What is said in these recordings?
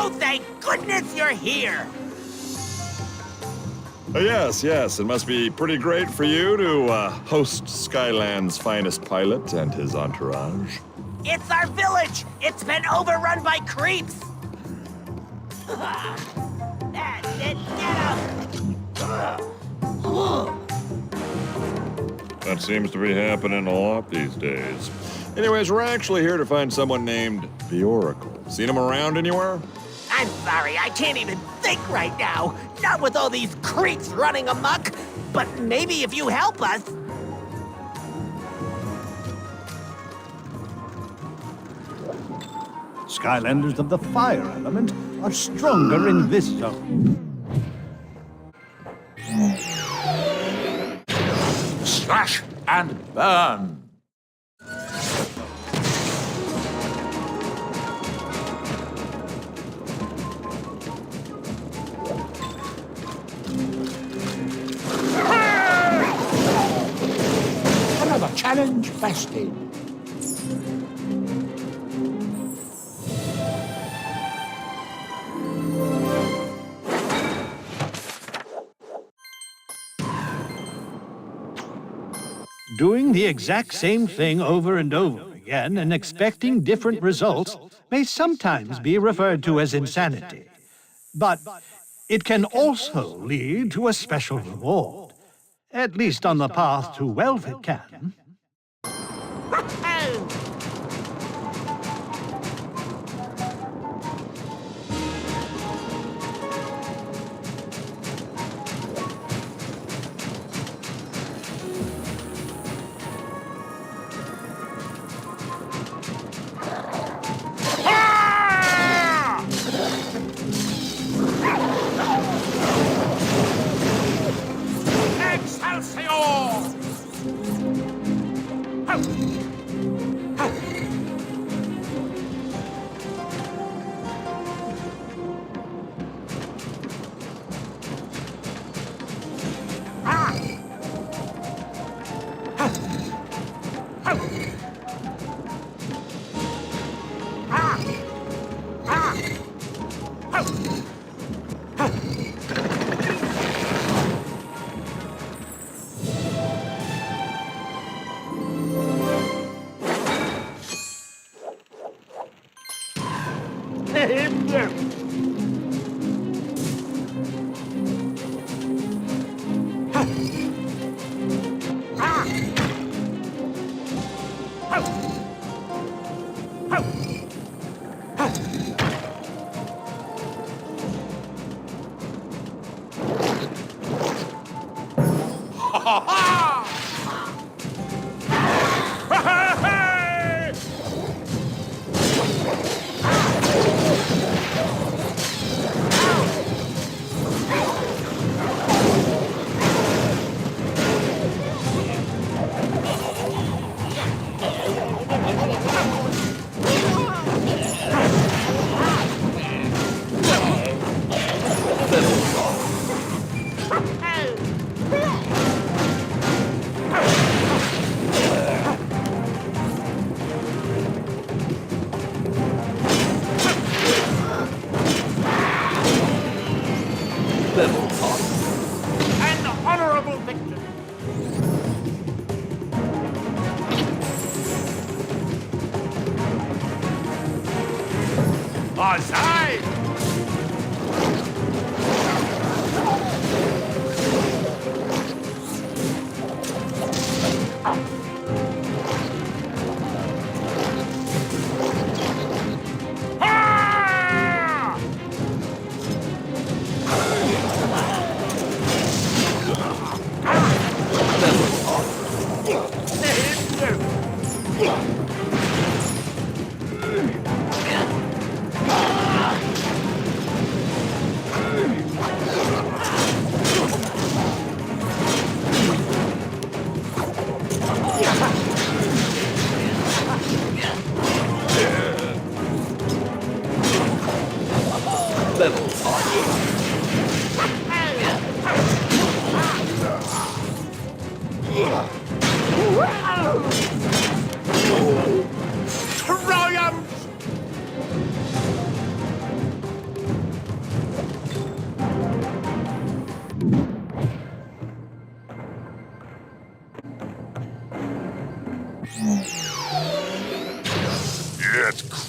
Oh, thank goodness you're here! Yes, it must be pretty great for you to host Skyland's finest pilot and his entourage. It's our village! It's been overrun by creeps! That's it, get up! That seems to be happening a lot these days. Anyways, we're actually here to find someone named the Oracle. Seen him around anywhere? I'm sorry, I can't even think right now. Not with all these creeps running amok. But maybe if you help us. Skylanders of the fire element are stronger in this zone. Slash and burn! Another challenge bested. Doing the exact same thing over and over again and expecting different results may sometimes be referred to as insanity. But it can also lead to a special reward. At least on the path to wealth it can.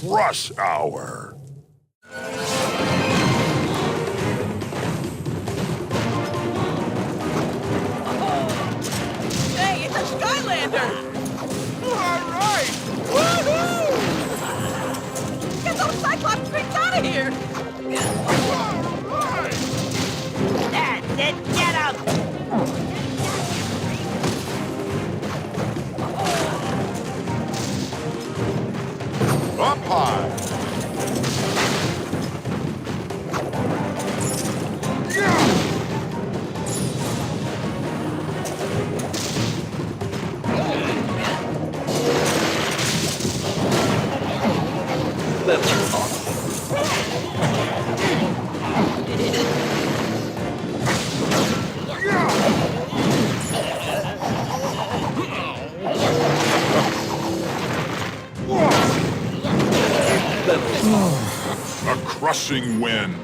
Rush Hour. Hey, it's a Skylander! All right! Woohoo! Get those Cyclops freaks out of here! All right! That's it, get him! Up high. A crushing win.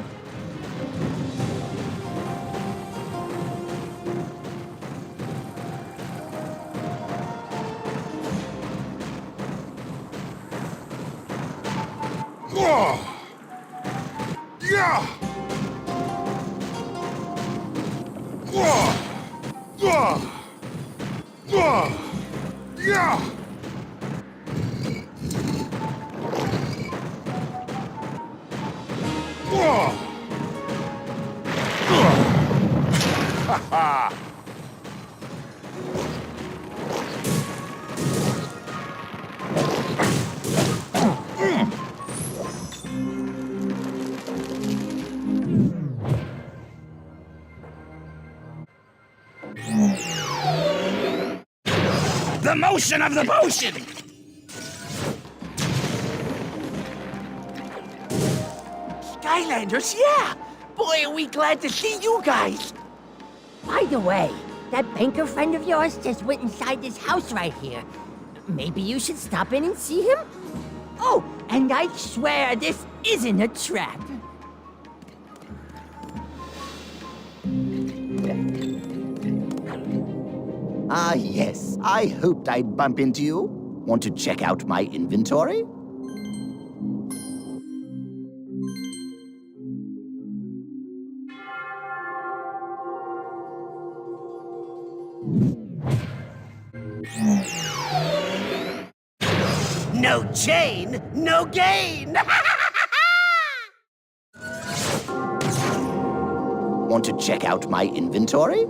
The motion of the potion! Skylanders, yeah! Boy, are we glad to see you guys! By the way, that banker friend of yours just went inside this house right here. Maybe you should stop in and see him? Oh, and I swear this isn't a trap. Ah, yes. I hoped I'd bump into you. Want to check out my inventory? No chain, no gain! Want to check out my inventory?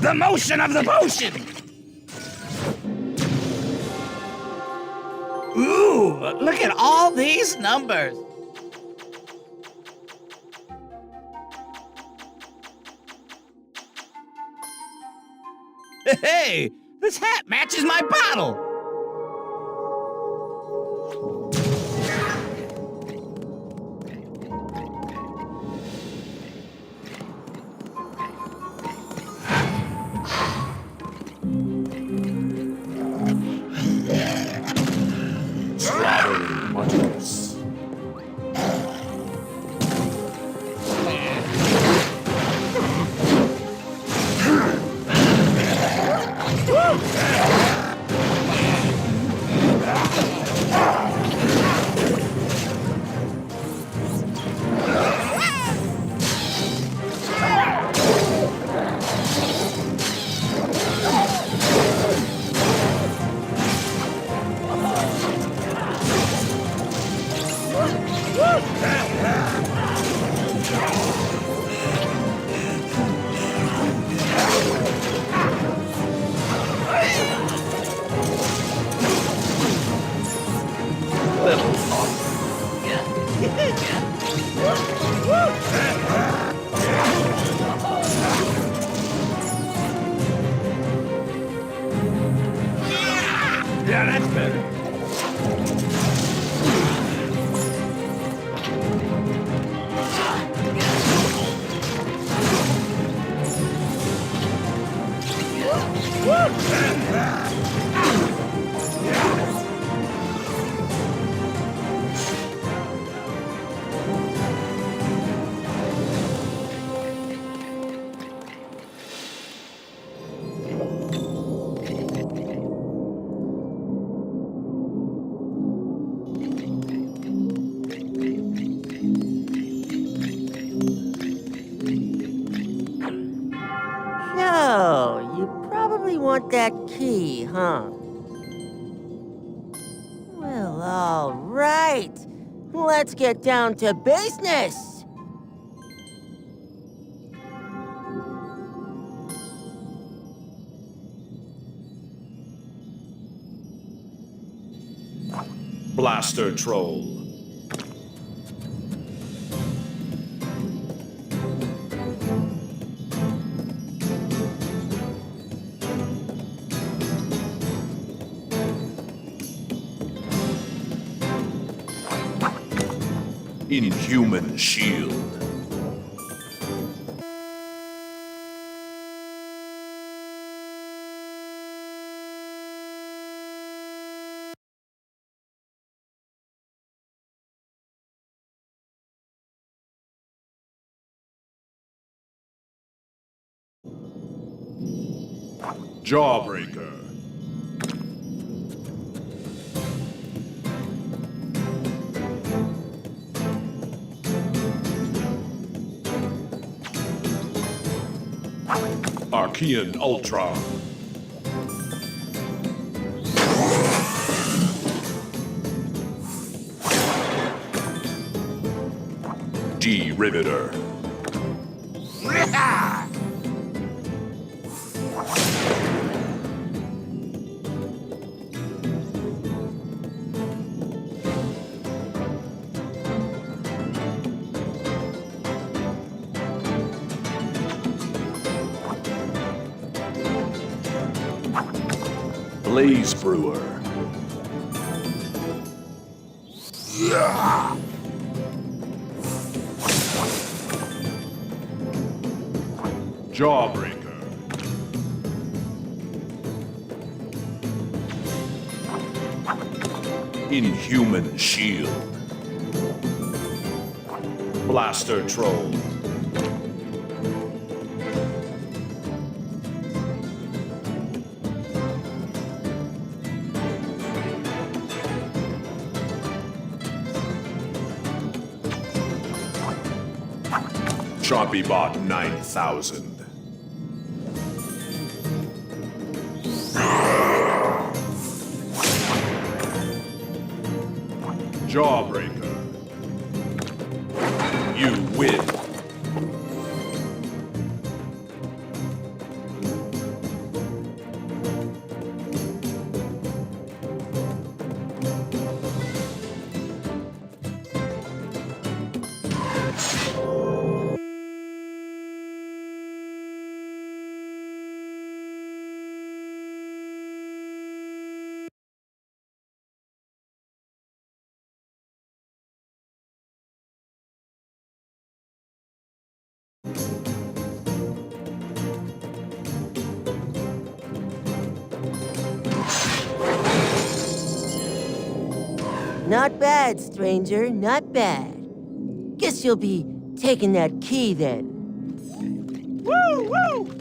The motion of the potion! Ooh, look at all these numbers! Hey, this hat matches my bottle! Slaughtering mutters. Yeah, that's better. want that key, huh? Well, all right. Let's get down to business. Blaster Troll. Inhuman Shield. Jawbreaker. Archean Ultra. D-Riveter. Blaze Brewer. Jawbreaker. Inhuman Shield. Blaster Troll. Choppybot 9000. Jawbreaker. You win. Not bad, stranger, not bad. Guess you'll be taking that key then. Woo, woo!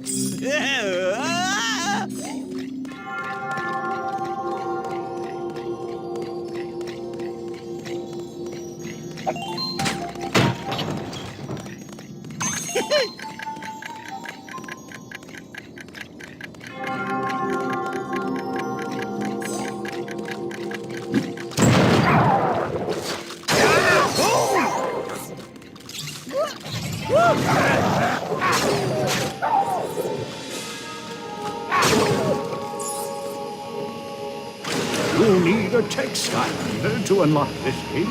You'll need a tech Skylander to unlock this gate.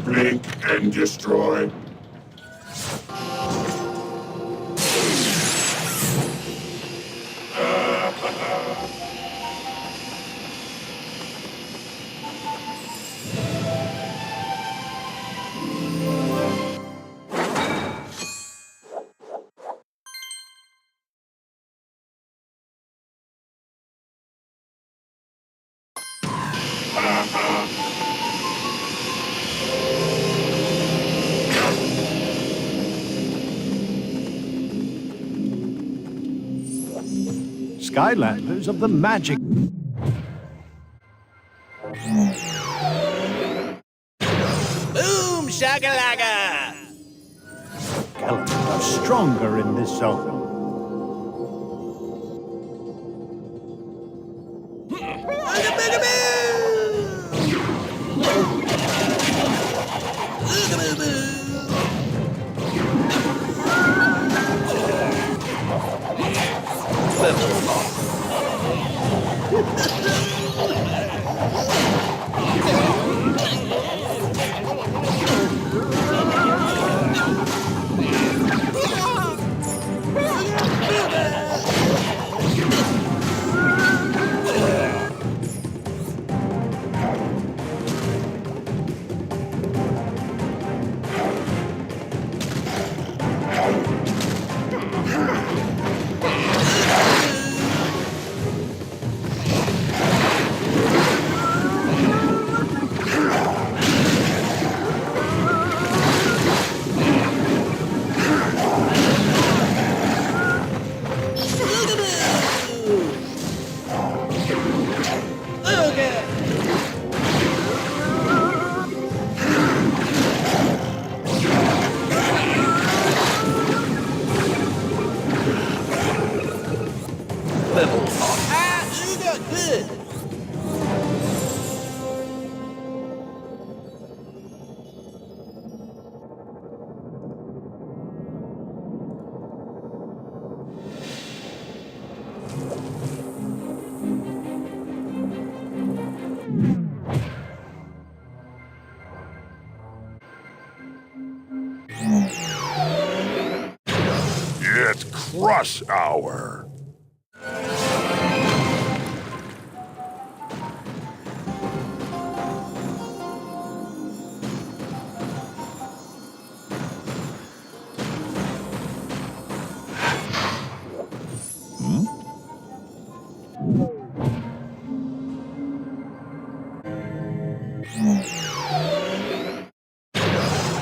Blink and destroy. Skylanders of the magic. Boom shakalaka! stronger in this zone. It's crush hour.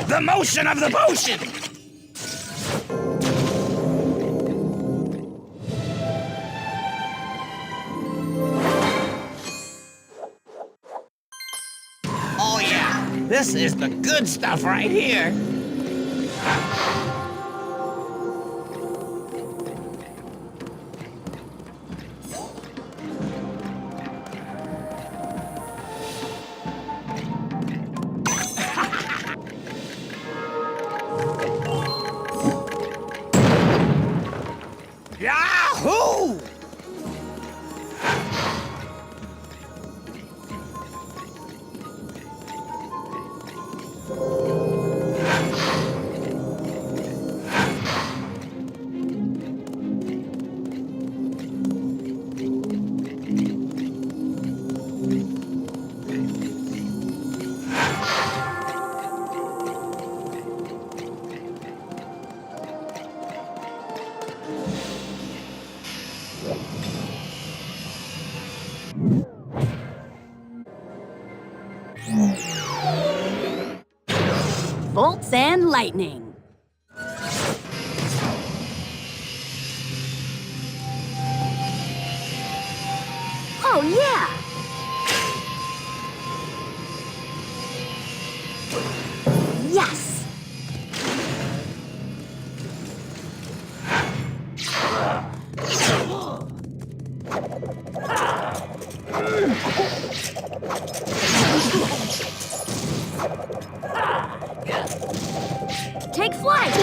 The motion of the potion! Oh yeah, this is the good stuff right here. Yahoo! Bolts and lightning. Oh, yeah! Yes! Take flight!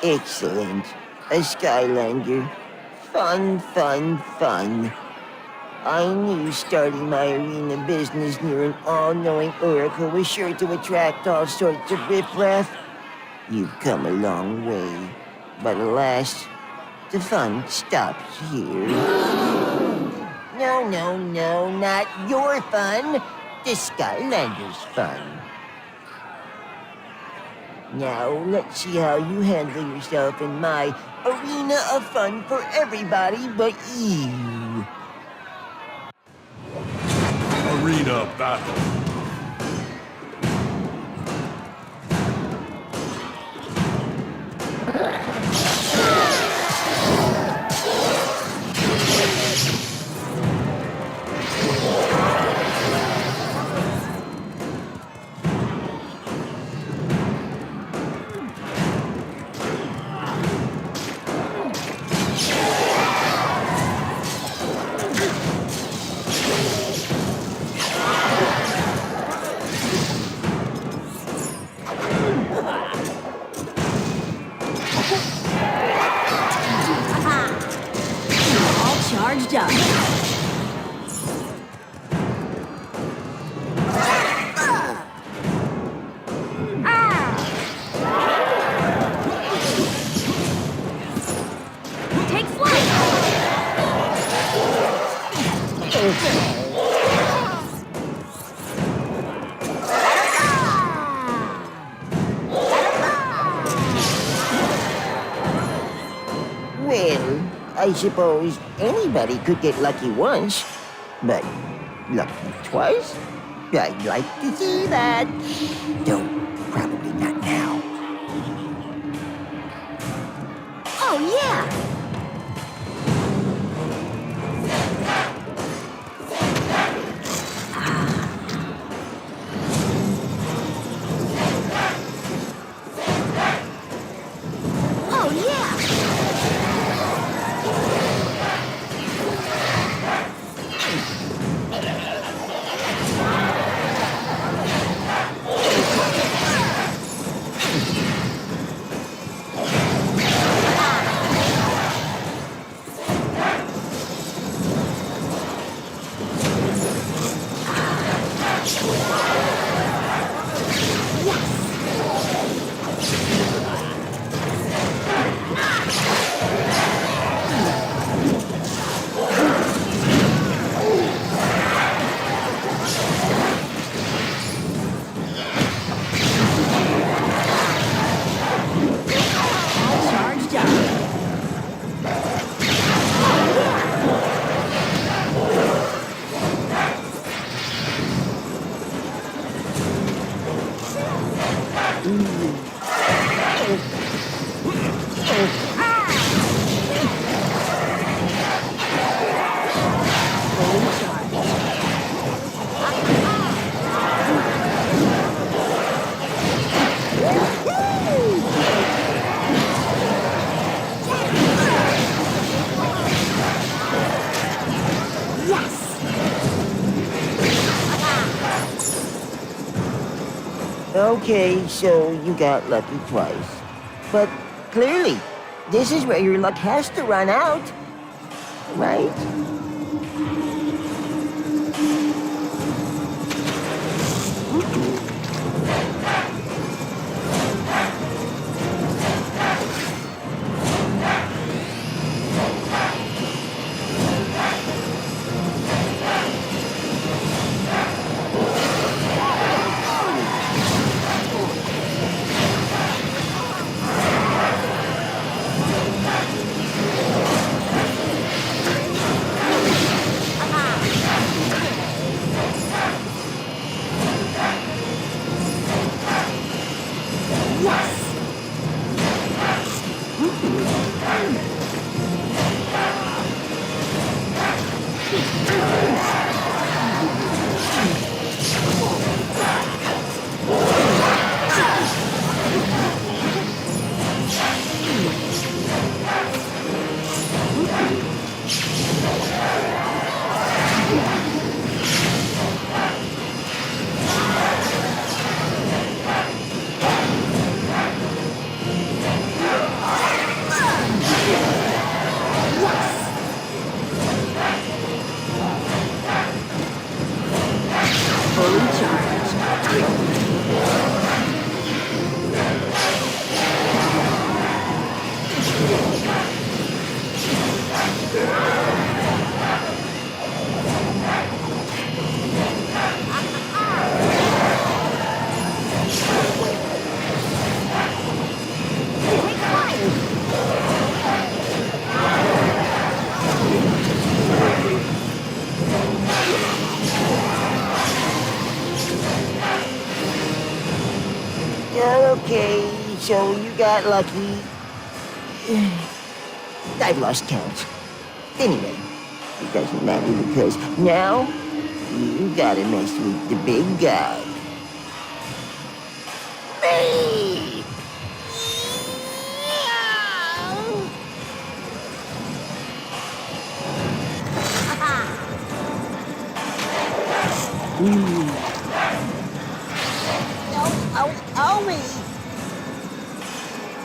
Excellent. A Skylander. Fun, fun, fun. I knew starting my arena business near an all-knowing oracle was sure to attract all sorts of riffraff. You've come a long way, but alas, the fun stops here. No, no, no, not your fun. The Skylanders' fun. Now, let's see how you handle yourself in my arena of fun for everybody but you. Arena battle. All charged up. Take flight. Well, I suppose anybody could get lucky once, but lucky twice? I'd like to see that. Though, probably not now. Oh, yeah. Oh, yeah. All charged up. Fully charged. Okay, so you got lucky twice. But clearly, this is where your luck has to run out. Right? Okay, so you got lucky. I've lost count. Anyway, it doesn't matter because now you gotta mess with the big guy. Me! Oh, me!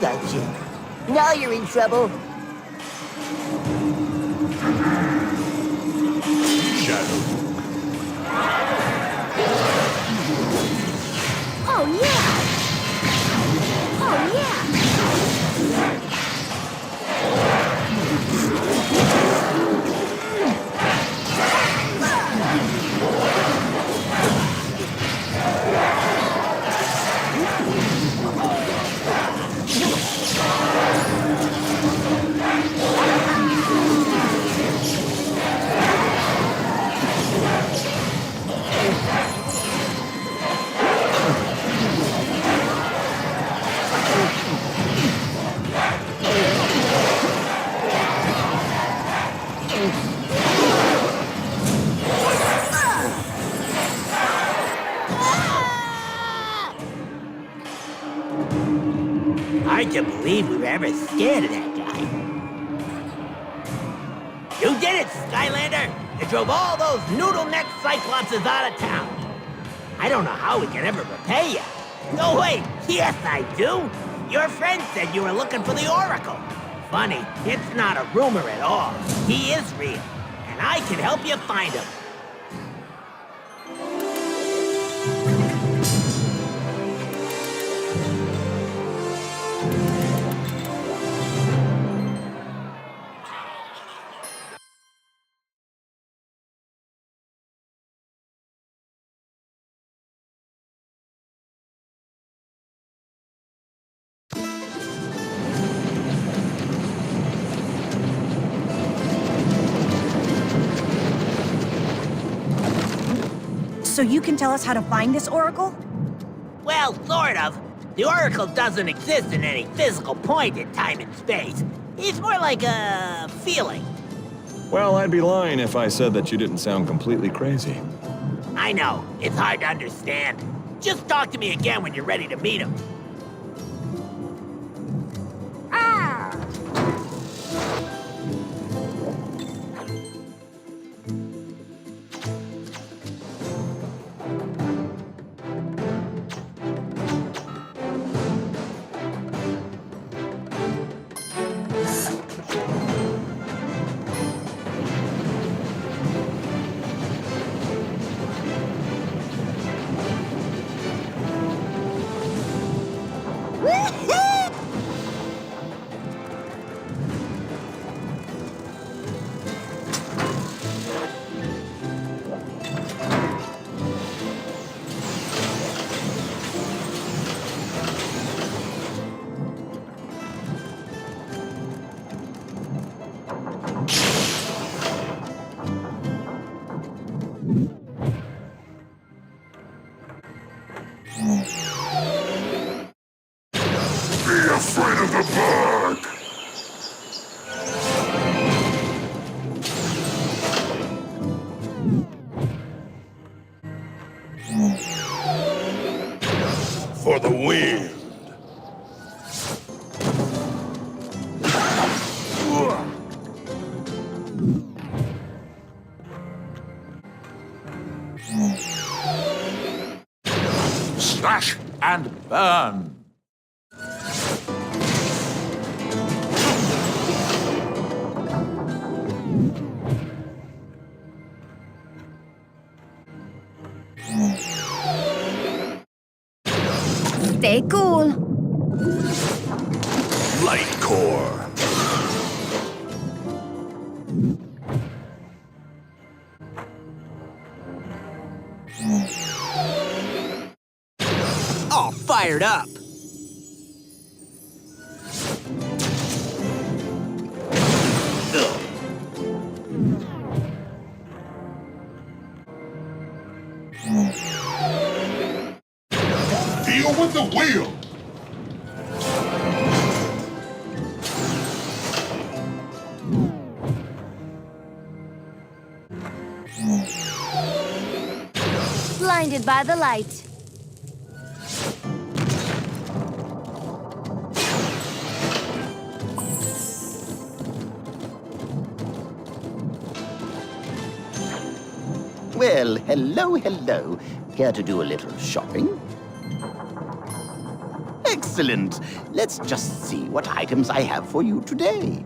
Gotcha. Now you're in trouble. Shadow. Oh, yeah! Oh, yeah! Hard to believe we were ever scared of that guy. You did it, Skylander! You drove all those noodle-necked Cyclopses out of town. I don't know how we can ever repay you. No, wait, yes I do. Your friend said you were looking for the Oracle. Funny, it's not a rumor at all. He is real, and I can help you find him. So you can tell us how to find this Oracle? Well, sort of. The Oracle doesn't exist in any physical point in time and space. It's more like a feeling. Well, I'd be lying if I said that you didn't sound completely crazy. I know, it's hard to understand. Just talk to me again when you're ready to meet him. Be afraid of the bug! For the wind. Slash and burn! Stay cool. Light core. All fired up. Deal with the the wheel! Blinded by the light. Well, hello, hello. Care to do a little shopping? Excellent. Let's just see what items I have for you today.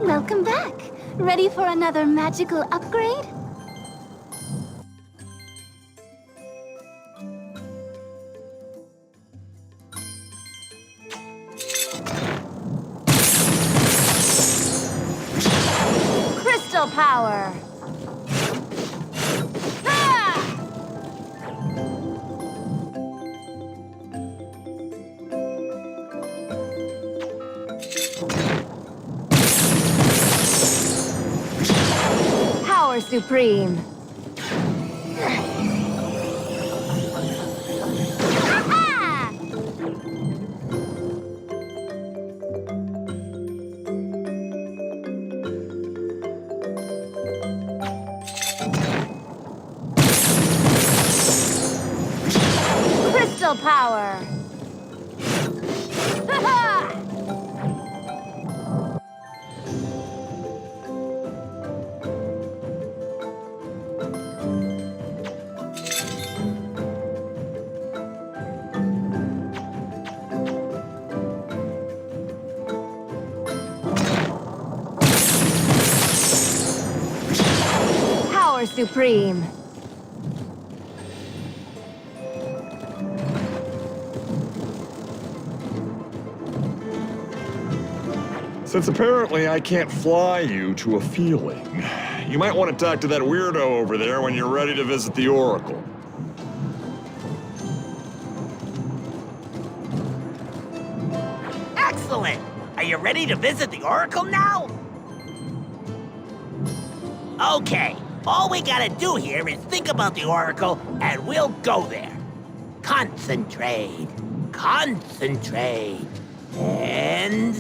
Welcome back. Ready for another magical upgrade? Crystal power! Ah! Power supreme! Ah! Crystal power! Power supreme! Since apparently I can't fly you to a feeling, you might want to talk to that weirdo over there when you're ready to visit the Oracle. Excellent! Are you ready to visit the Oracle now? Okay, all we gotta do here is think about the Oracle, and we'll go there. Concentrate. Concentrate. And